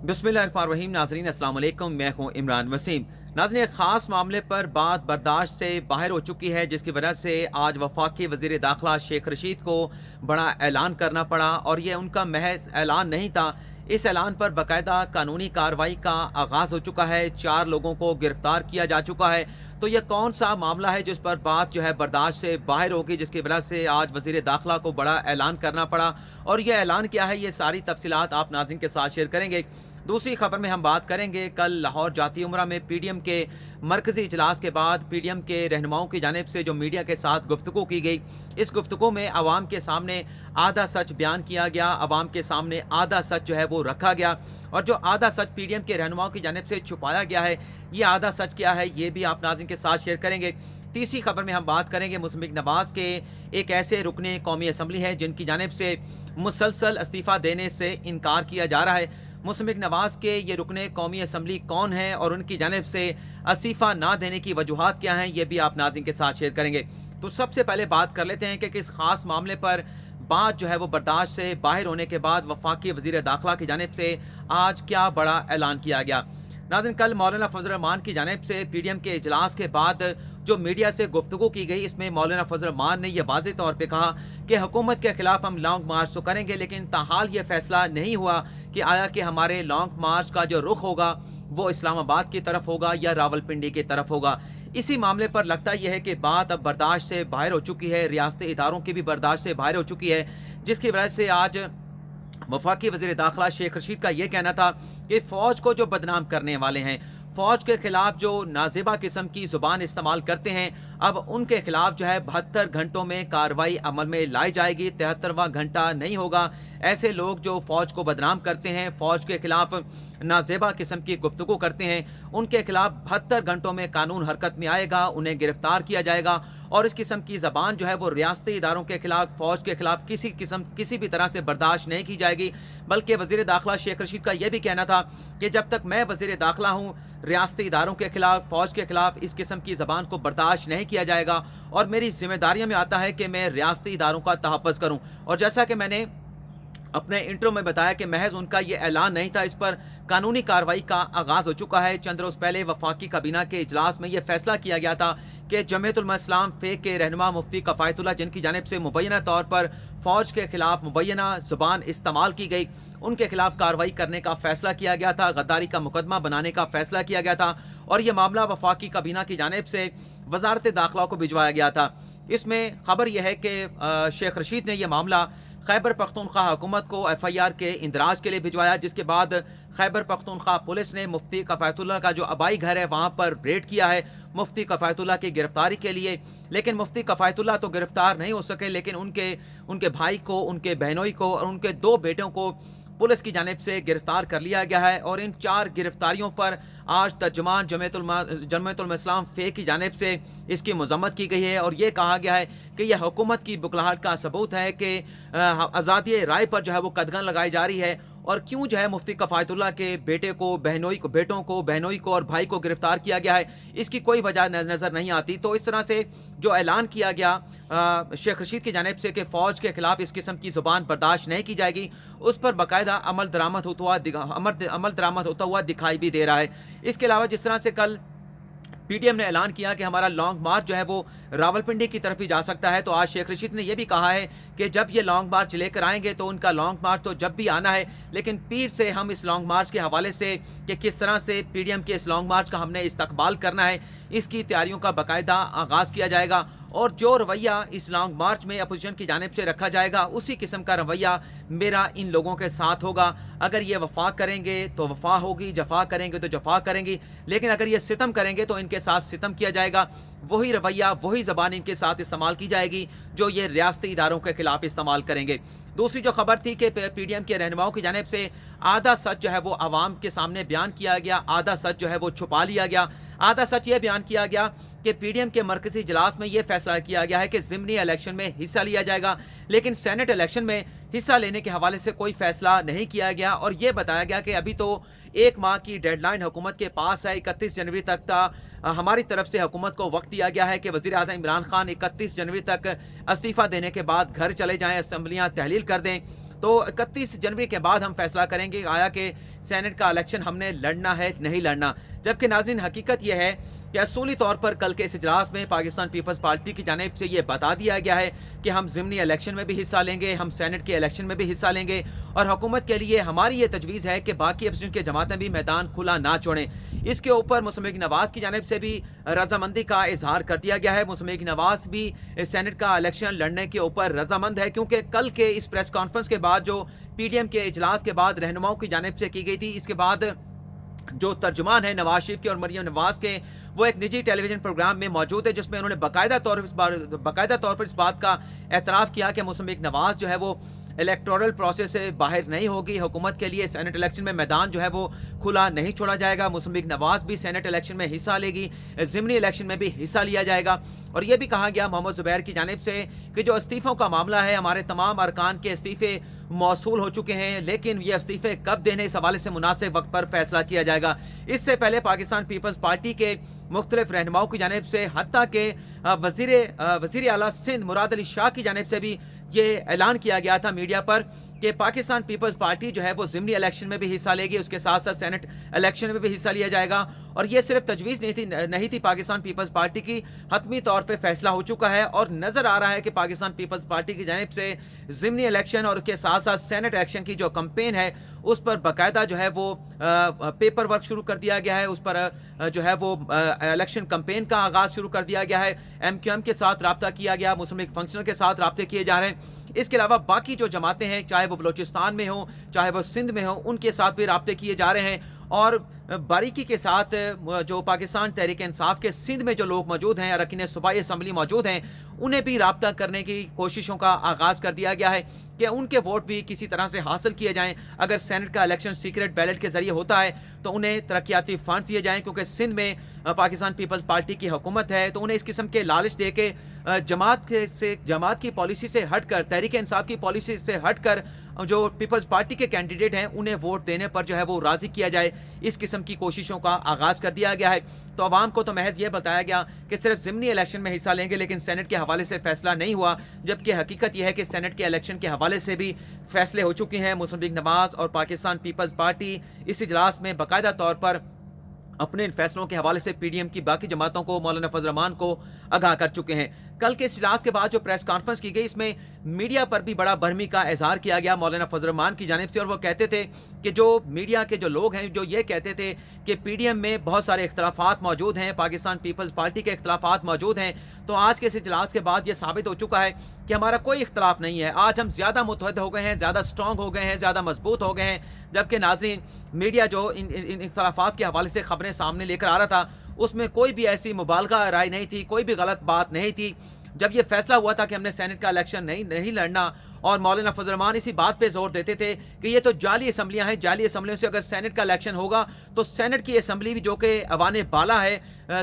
बिस्मिल्लाहिर्रहमानिर्रहीम। नाज़रीन अस्सलाम वालेकुम, मैं हूं इमरान वसीम। नाज़रीन, एक ख़ास मामले पर बात बर्दाश्त से बाहर हो चुकी है, जिसकी वजह से आज वफाकी वज़ीर दाखिला शेख रशीद को बड़ा ऐलान करना पड़ा। और ये उनका महज ऐलान नहीं था, इस ऐलान पर बाकायदा कानूनी कार्रवाई का आगाज़ हो चुका है। 4 लोगों को गिरफ्तार किया जा चुका है। तो यह कौन सा मामला है जिस पर बात जो है बर्दाश्त से बाहर होगी, जिसकी वजह से आज वज़ीर दाखिला को बड़ा ऐलान करना पड़ा। और यह ऐलान क्या है, ये सारी तफसीलात आप नाज़रीन के साथ शेयर करेंगे। दूसरी खबर में हम बात करेंगे, कल लाहौर जाती उमरा में पीडीएम के मरकजी इजलास के बाद पीडीएम के रहनुमाओं की जानिब से जो मीडिया के साथ गुफ्तगू की गई, इस गुफ्तगू में आवाम के सामने आधा सच बयान किया गया, आवाम के सामने आधा सच जो है वो रखा गया। और जो आधा सच पीडीएम के रहनुमाओं की जानिब से छुपाया गया है, ये आधा सच क्या है, ये भी आप नाज़रीन के साथ शेयर करेंगे। तीसरी खबर में हम बात करेंगे, मुस्लिम लीग नवाज के एक ऐसे रुकने कौमी असम्बली है जिनकी जानिब से मुसलसल इस्तीफ़ा देने से इनकार किया जा रहा है। मुस्लिम लीग नवाज के ये रुकने कौमी असम्बली कौन है और उनकी जानिब से इस्तीफ़ा ना देने की वजूहात क्या हैं, ये भी आप नाज़रीन के साथ शेयर करेंगे। तो सबसे पहले बात कर लेते हैं कि किस खास मामले पर बात जो है वो बर्दाश्त से बाहर होने के बाद वफाकी वज़ीर दाखिला की जानिब से आज क्या बड़ा ऐलान किया गया। नाज़रीन, कल मौलाना फजल रहमान की जानिब से पीडीएम के इजलास के बाद जो मीडिया से गुफ्तगू की गई, इसमें मौलाना फजल रहमान ने यह वाज़ेह तौर पे कहा कि हुकूमत के खिलाफ हम लॉन्ग मार्च तो करेंगे, लेकिन ताहाल ये फैसला नहीं हुआ कि आया कि हमारे लॉन्ग मार्च का जो रुख होगा वो इस्लामाबाद की तरफ होगा या रावलपिंडी की तरफ होगा। इसी मामले पर लगता यह है कि बात अब बर्दाश्त से बाहर हो चुकी है, रियासती इदारों की भी बर्दाश्त से बाहर हो चुकी है, जिसकी वजह से आज वफाकी वज़ीर दाखिला शेख रशीद का यह कहना था कि फ़ौज को जो बदनाम करने वाले हैं, फ़ौज के खिलाफ जो नाज़ेबा किस्म की ज़ुबान इस्तेमाल करते हैं, अब उनके खिलाफ जो है 72 घंटों में कार्रवाई अमल में लाई जाएगी, 73वां घंटा नहीं होगा। ऐसे लोग जो फ़ौज को बदनाम करते हैं, फ़ौज के खिलाफ नाज़ेबा किस्म की गुफ्तगू करते हैं, उनके खिलाफ 72 घंटों में कानून हरकत में आएगा, उन्हें गिरफ्तार किया जाएगा। और इस किस्म की ज़बान जो है वो रियासती इदारों के खिलाफ, फ़ौज के खिलाफ किसी भी तरह से बर्दाश्त नहीं की जाएगी। बल्कि वज़ीर दाखिला शेख रशीद का यह भी कहना था कि जब तक मैं वज़ीर दाखिला हूँ, रियासती इदारों के खिलाफ, फ़ौज के खिलाफ इस किस्म की ज़बान को बर्दाश्त नहीं किया जाएगा। और मेरी ज़िम्मेदारियों में आता है कि मैं रियासती इदारों का तहफ़्फ़ुज़ करूँ। और जैसा कि मैंने अपने इंट्रो में बताया कि महज उनका ये ऐलान नहीं था, इस पर कानूनी कार्रवाई का आगाज़ हो चुका है। चंद रोज़ पहले वफाकी काबीना के इजलास में यह फैसला किया गया था कि जमीयत उलमा इस्लाम फ़े के रहनुमा मुफ्ती कफ़ायतुल्लाह, जिनकी जानिब से मुबैना तौर पर फ़ौज के खिलाफ मुबैना ज़ुबान इस्तेमाल की गई, उनके खिलाफ कार्रवाई करने का फ़ैसला किया गया था, गद्दारी का मुकदमा बनाने का फ़ैसला किया गया था। और यह मामला वफाकी काबीना की जानिब से वज़ारत दाखिला को भिजवाया गया था। इसमें खबर यह है कि शेख रशीद ने यह मामला खैबर पख्तूनख्वा हुकूमत को एफआईआर के इंदराज के लिए भिजवाया, जिसके बाद खैबर पख्तूनख्वा पुलिस ने मुफ्ती कफ़ायतुल्लाह का जो आबाई घर है वहाँ पर रेड किया है मुफ्ती कफ़ायतुल्लाह की गिरफ्तारी के लिए। लेकिन मुफ्ती कफ़ायतुल्लाह तो गिरफ्तार नहीं हो सके, लेकिन उनके भाई को, उनके बहनोई को और उनके 2 बेटों को पुलिस की जानिब से गिरफ्तार कर लिया गया है। और इन 4 गिरफ्तारियों पर आज तर्जुमान जमीयत उलमा इस्लाम फ़े की जानिब से इसकी मज़म्मत की गई है। और ये कहा गया है कि यह हुकूमत की बुखलाहट का सबूत है कि आज़ादी राय पर जो है वो कदगन लगाई जा रही है। और क्यों जो है मुफ्ती कफ़ायतुल्लाह के बेटों को, बहनोई को और भाई को गिरफ्तार किया गया है, इसकी कोई वजह नज़र नहीं आती। तो इस तरह से जो ऐलान किया गया शेख रशीद की जानिब से कि फ़ौज के खिलाफ इस किस्म की ज़ुबान बर्दाश्त नहीं की जाएगी, उस पर बाकायदा अमल दरामद होता हुआ दिखाई भी दे रहा है। इसके अलावा जिस तरह से कल पीडीएम ने ऐलान किया कि हमारा लॉन्ग मार्च जो है वो रावलपिंडी की तरफ ही जा सकता है, तो आज शेख रशीद ने यह भी कहा है कि जब ये लॉन्ग मार्च लेकर आएंगे तो उनका लॉन्ग मार्च तो जब भी आना है, लेकिन पीर से हम इस लॉन्ग मार्च के हवाले से कि किस तरह से पीडीएम के इस लॉन्ग मार्च का हमने इस्तकबाल करना है, इसकी तैयारियों का बाकायदा आगाज़ किया जाएगा। और जो रवैया इस लॉन्ग मार्च में अपोजिशन की जानिब से रखा जाएगा, उसी किस्म का रवैया मेरा इन लोगों के साथ होगा। अगर ये वफा करेंगे तो वफा होगी, जफा करेंगे तो जफा करेंगी, लेकिन अगर ये सितम करेंगे तो इनके साथ सितम किया जाएगा। वही रवैया, वही ज़बान इनके साथ इस्तेमाल की जाएगी जो ये रियासती इदारों के खिलाफ इस्तेमाल करेंगे। दूसरी जो खबर थी कि पीडीएम के रहनुमाओं की जानिब से आधा सच जो है वो आवाम के सामने बयान किया गया, आधा सच जो है वो छुपा लिया गया। आधा सच ये बयान किया गया कि पीडीएम के मरकजी इजलास में यह फैसला किया गया है कि ज़िमनी इलेक्शन में हिस्सा लिया जाएगा, लेकिन सेनेट इलेक्शन में हिस्सा लेने के हवाले से कोई फैसला नहीं किया गया। और यह बताया गया कि अभी तो 1 माह की डेडलाइन हुकूमत के पास है, 31 जनवरी तक था। हमारी तरफ से हुकूमत को वक्त दिया गया है कि वज़ीर आज़म इमरान खान 31 जनवरी तक इस्तीफ़ा देने के बाद घर चले जाएं, असम्बलियाँ तहलील कर दें। तो 31 जनवरी के बाद हम फैसला करेंगे आया कि سینٹ کا الیکشن ہم نے لڑنا ہے نہیں لڑنا، جبکہ ناظرین حقیقت یہ ہے کہ اصولی طور پر کل کے اس اجلاس میں پاکستان پیپلز پارٹی کی جانب سے یہ بتا دیا گیا ہے کہ ہم ضمنی الیکشن میں بھی حصہ لیں گے، ہم سینٹ کے الیکشن میں بھی حصہ لیں گے، اور حکومت کے لیے ہماری یہ تجویز ہے کہ باقی اپوزیشن کی جماعتیں بھی میدان کھلا نہ چھوڑیں۔ اس کے اوپر مسلم لیگ نواز کی جانب سے بھی رضامندی کا اظہار کر دیا گیا ہے۔ مسلم لیگ نواز بھی سینٹ کا الیکشن لڑنے کے اوپر رضامند ہے، کیونکہ کل کے اس پریس کانفرنس کے بعد جو پی ڈی ایم کے اجلاس کے بعد رہنماؤں کی جانب سے کی گئی تھی، اس کے بعد جو ترجمان ہیں نواز شریف کے اور مریم نواز کے، وہ ایک نجی ٹیلی ویژن پروگرام میں موجود ہے، جس میں انہوں نے باقاعدہ طور پر اس بات کا اعتراف کیا کہ مسلم لیگ نواز جو ہے وہ الیکٹورل پروسیس سے باہر نہیں ہوگی، حکومت کے لیے سینٹ الیکشن میں میدان جو ہے وہ کھلا نہیں چھوڑا جائے گا، مسلم لیگ نواز بھی سینٹ الیکشن میں حصہ لے گی، ضمنی الیکشن میں بھی حصہ لیا جائے گا۔ اور یہ بھی کہا گیا محمد زبیر کی جانب سے کہ جو استعفوں کا معاملہ ہے، ہمارے تمام ارکان کے استعفے موصول ہو چکے ہیں، لیکن یہ استعفے کب دینے اس حوالے سے مناسب وقت پر فیصلہ کیا جائے گا۔ اس سے پہلے پاکستان پیپلز پارٹی کے مختلف رہنماؤں کی جانب سے، حتیٰ کہ وزیر اعلیٰ سندھ مراد علی شاہ کی جانب سے بھی یہ اعلان کیا گیا تھا میڈیا پر کہ پاکستان پیپلز پارٹی جو ہے وہ ضمنی الیکشن میں بھی حصہ لے گی، اس کے ساتھ ساتھ سینٹ الیکشن میں بھی حصہ لیا جائے گا۔ اور یہ صرف تجویز نہیں تھی پاکستان پیپلز پارٹی کی، حتمی طور پہ فیصلہ ہو چکا ہے، اور نظر آ رہا ہے کہ پاکستان پیپلز پارٹی کی جانب سے ضمنی الیکشن اور اس کے ساتھ ساتھ سینٹ الیکشن کی جو کمپین ہے، اس پر باقاعدہ جو ہے وہ پیپر ورک شروع کر دیا گیا ہے، اس پر جو ہے وہ الیکشن کمپین کا آغاز شروع کر دیا گیا ہے، ایم کیو ایم کے ساتھ رابطہ کیا گیا، مسلم لیگ فنکشنل کے ساتھ رابطے کیے جا رہے ہیں۔ اس کے علاوہ باقی جو جماعتیں ہیں، چاہے وہ بلوچستان میں ہوں، چاہے وہ سندھ میں ہوں، ان کے ساتھ بھی رابطے کیے جا رہے ہیں، اور باریکی کے ساتھ جو پاکستان تحریک انصاف کے سندھ میں جو لوگ موجود ہیں، اراکین صوبائی اسمبلی موجود ہیں، انہیں بھی رابطہ کرنے کی کوششوں کا آغاز کر دیا گیا ہے کہ ان کے ووٹ بھی کسی طرح سے حاصل کیے جائیں۔ اگر سینٹ کا الیکشن سیکرٹ بیلٹ کے ذریعے ہوتا ہے تو انہیں ترقیاتی فنڈز دیے جائیں، کیونکہ سندھ میں پاکستان پیپلز پارٹی کی حکومت ہے، تو انہیں اس قسم کے لالچ دے کے جماعت کی پالیسی سے ہٹ کر، تحریک انصاف کی پالیسی سے ہٹ کر جو پیپلز پارٹی کے کینڈیڈیٹ ہیں انہیں ووٹ دینے پر جو ہے وہ راضی کیا جائے، اس قسم کی کوششوں کا آغاز کر دیا گیا ہے۔ تو عوام کو تو محض یہ بتایا گیا کہ صرف ضمنی الیکشن میں حصہ لیں گے، لیکن سینٹ کے حوالے سے فیصلہ نہیں ہوا، جبکہ حقیقت یہ ہے کہ سینٹ کے الیکشن کے حوالے سے بھی فیصلے ہو چکے ہیں۔ مسلم لیگ نواز اور پاکستان پیپلز پارٹی اس اجلاس میں باقاعدہ طور پر اپنے ان فیصلوں کے حوالے سے پی ڈی ایم کی باقی جماعتوں کو، مولانا فضل الرحمان کو آگاہ کر چکے ہیں۔ کل کے اجلاس کے بعد جو پریس کانفرنس کی گئی، اس میں میڈیا پر بھی بڑا برہمی کا اظہار کیا گیا مولانا فضل الرحمان کی جانب سے، اور وہ کہتے تھے کہ جو میڈیا کے جو لوگ ہیں جو یہ کہتے تھے کہ پی ڈی ایم میں بہت سارے اختلافات موجود ہیں، پاکستان پیپلز پارٹی کے اختلافات موجود ہیں، تو آج کے اس اجلاس کے بعد یہ ثابت ہو چکا ہے کہ ہمارا کوئی اختلاف نہیں ہے، آج ہم زیادہ متحد ہو گئے ہیں، زیادہ اسٹرانگ ہو گئے ہیں، زیادہ مضبوط ہو گئے ہیں۔ جبکہ ناظرین، میڈیا جو ان اختلافات کے حوالے سے خبریں سامنے لے کر آ رہا تھا، اس میں کوئی بھی ایسی مبالغہ رائے نہیں تھی، کوئی بھی غلط بات نہیں تھی۔ جب یہ فیصلہ ہوا تھا کہ ہم نے سینٹ کا الیکشن نہیں لڑنا، اور مولانا فضل الرحمان اسی بات پہ زور دیتے تھے کہ یہ تو جعلی اسمبلیاں ہیں، جعلی اسمبلیوں سے اگر سینٹ کا الیکشن ہوگا تو سینٹ کی اسمبلی بھی جو کہ ایوان بالا ہے،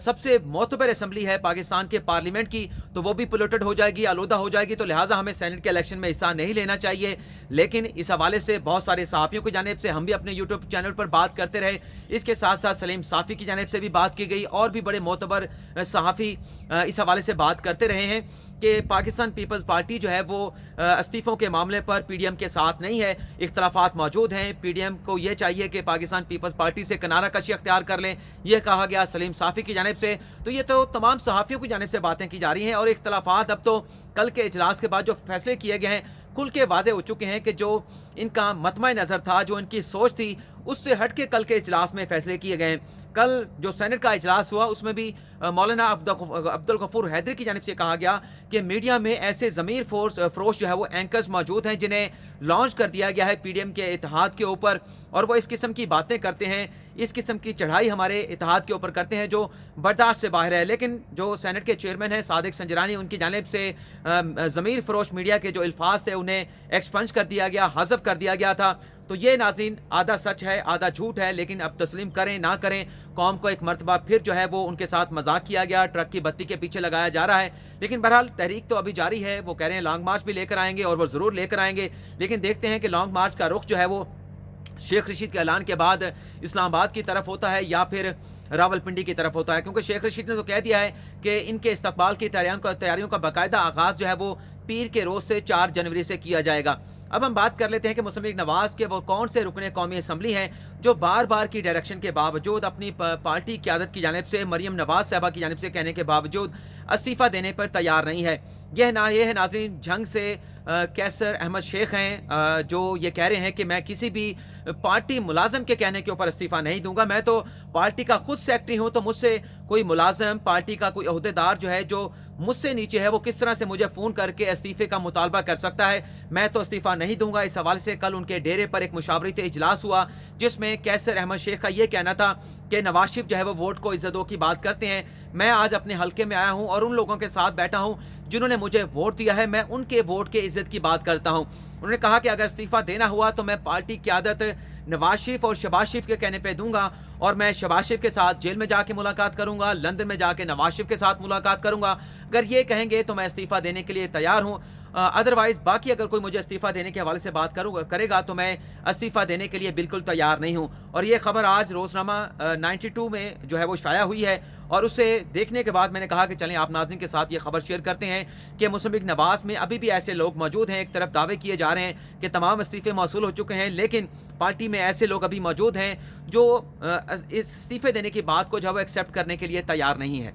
سب سے معتبر اسمبلی ہے پاکستان کے پارلیمنٹ کی، تو وہ بھی پولوٹڈ ہو جائے گی، آلودہ ہو جائے گی، تو لہٰذا ہمیں سینٹ کے الیکشن میں حصہ نہیں لینا چاہیے۔ لیکن اس حوالے سے بہت سارے صحافیوں کی جانب سے ہم بھی اپنے یوٹیوب چینل پر بات کرتے رہے، اس کے ساتھ ساتھ سلیم صافی کی جانب سے بھی بات کی گئی، اور بھی بڑے معتبر صحافی اس حوالے سے بات کرتے رہے ہیں کہ پاکستان پیپلز پارٹی جو ہے وہ استعفوں کے معاملے پر پی ڈی ایم کے ساتھ نہیں ہے، اختلافات موجود ہیں، پی ڈی ایم کو یہ چاہیے کہ پاکستان پیپلز پارٹی سے کنارہ کشی اختیار کر لیں، یہ کہا گیا سلیم صافی کی جانب سے۔ تو یہ تو تمام صحافیوں کی جانب سے باتیں کی جا رہی ہیں، اور اختلافات اب تو کل کے اجلاس کے بعد جو فیصلے کیے گئے ہیں کھل کے واضح ہو چکے ہیں کہ جو ان کا مطمع نظر تھا، جو ان کی سوچ تھی، اس سے ہٹ کے کل کے اجلاس میں فیصلے کیے گئے ہیں۔ کل جو سینٹ کا اجلاس ہوا، اس میں بھی مولانا عبدالغفور حیدری کی جانب سے کہا گیا کہ میڈیا میں ایسے ضمیر فروش جو ہے وہ اینکرز موجود ہیں جنہیں لانچ کر دیا گیا ہے پی ڈی ایم کے اتحاد کے اوپر، اور وہ اس قسم کی باتیں کرتے ہیں، اس قسم کی چڑھائی ہمارے اتحاد کے اوپر کرتے ہیں جو برداشت سے باہر ہے۔ لیکن جو سینٹ کے چیئرمین ہیں صادق سنجرانی، ان کی جانب سے ضمیر فروش میڈیا کے جو الفاظ تھے انہیں ایکسپنج کر دیا گیا، حذف کر دیا گیا تھا۔ تو یہ ناظرین آدھا سچ ہے آدھا جھوٹ ہے، لیکن اب تسلیم کریں نہ کریں، قوم کو ایک مرتبہ پھر جو ہے وہ ان کے ساتھ مذاق کیا گیا، ٹرک کی بتی کے پیچھے لگایا جا رہا ہے۔ لیکن بہرحال تحریک تو ابھی جاری ہے، وہ کہہ رہے ہیں لانگ مارچ بھی لے کر آئیں گے، اور وہ ضرور لے کر آئیں گے، لیکن دیکھتے ہیں کہ لانگ مارچ کا رخ جو ہے وہ شیخ رشید کے اعلان کے بعد اسلام آباد کی طرف ہوتا ہے یا پھر راولپنڈی کی طرف ہوتا ہے، کیونکہ شیخ رشید نے تو کہہ دیا ہے کہ ان کے استقبال کی تیاریوں کا باقاعدہ آغاز جو ہے وہ پیر کے روز سے 4 جنوری سے کیا جائے گا۔ अब हम बात कर लेते हैं कि मुस्लिम लीग नवाज के वो कौन से रुकने कौमी असम्बली हैं जो बार बार की डायरेक्शन के बावजूद अपनी पार्टी क़यादत की जानिब से मरियम नवाज साहबा की जानिब से कहने के बावजूद इस्तीफ़ा देने पर तैयार नहीं है। ये है नाज़रीन जंग से कैसर अहमद शेख हैं, जो ये कह रहे हैं कि मैं किसी भी पार्टी मुलाजम के कहने के ऊपर इस्तीफ़ा नहीं दूंगा। मैं तो पार्टी का खुद सेक्रेटरी हूं, तो मुझसे कोई मुलाजम, पार्टी का कोई ओहदेदार जो है, जो मुझसे नीचे है, वो किस तरह से मुझे फ़ोन करके इस्तीफ़े का मुतालबा कर सकता है। मैं तो इस्तीफ़ा नहीं दूंगा। इस हवाले से कल उनके डेरे पर एक मुशावरती इजलास हुआ जिसमें कैसर अहमद शेख का ये कहना था कि नवाज शरीफ जो है वो वोट को इज्जतों की बात करते हैं। मैं आज अपने हल्के में आया हूं और उन लोगों के साथ बैठा हूं जिन्होंने मुझे वोट दिया है, मैं उनके वोट के इज्जत की बात करता हूं। उन्होंने कहा कि अगर इस्तीफ़ा देना हुआ तो मैं पार्टी की क़यादत नवाज शरीफ और शहबाज शरीफ के कहने पे दूंगा, और मैं शहबाज शरीफ के साथ जेल में जाके मुलाकात करूंगा, लंदन में जाके नवाज शरीफ के साथ मुलाकात करूंगा। अगर ये कहेंगे तो मैं इस्तीफ़ा देने के लिए तैयार हूं। अदरवाइज़ बाकी अगर कोई मुझे इस्तीफ़ा देने के हवाले से बात करेगा तो मैं इस्तीफ़ा देने के लिए बिल्कुल तैयार नहीं हूं। और ये खबर आज रोज़नामा 92 में जो है वो शाया हुई है, और उसे देखने के बाद मैंने कहा कि चलें आप नाज़रीन के साथ ये खबर शेयर करते हैं कि मुस्लिम लीग नवाज़ में अभी भी ऐसे लोग मौजूद हैं। एक तरफ दावे किए जा रहे हैं कि तमाम इस्तीफ़े मौसूल हो चुके हैं, लेकिन पार्टी में ऐसे लोग अभी मौजूद हैं जो इस इस्तीफ़े देने की बात को जो है वो एक्सेप्ट करने के लिए तैयार नहीं है।